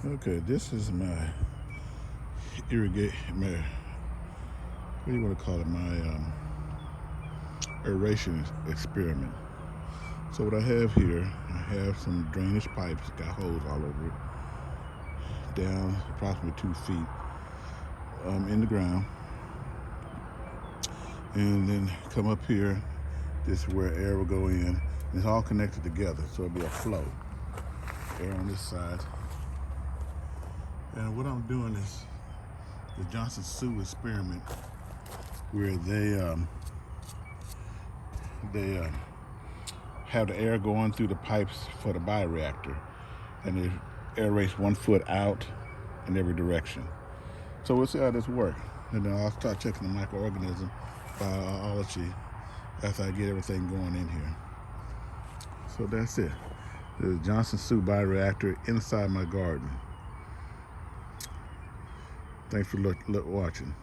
Okay, this is my irrigation, what do you want to call it? My aeration experiment. So what I have here, I have some drainage pipes, got holes all over it, down approximately 2 feet in the ground. And then come up here, this is where air will go in. And it's all connected together, so it'll be a flow. Air on this side. And what I'm doing is the Johnson-Su experiment, where they have the air going through the pipes for the bioreactor, and they aerate 1 foot out in every direction. So we'll see how this works, and then I'll start checking the microorganism biology after I get everything going in here. So that's it. The Johnson-Su bioreactor inside my garden. Thanks for watching.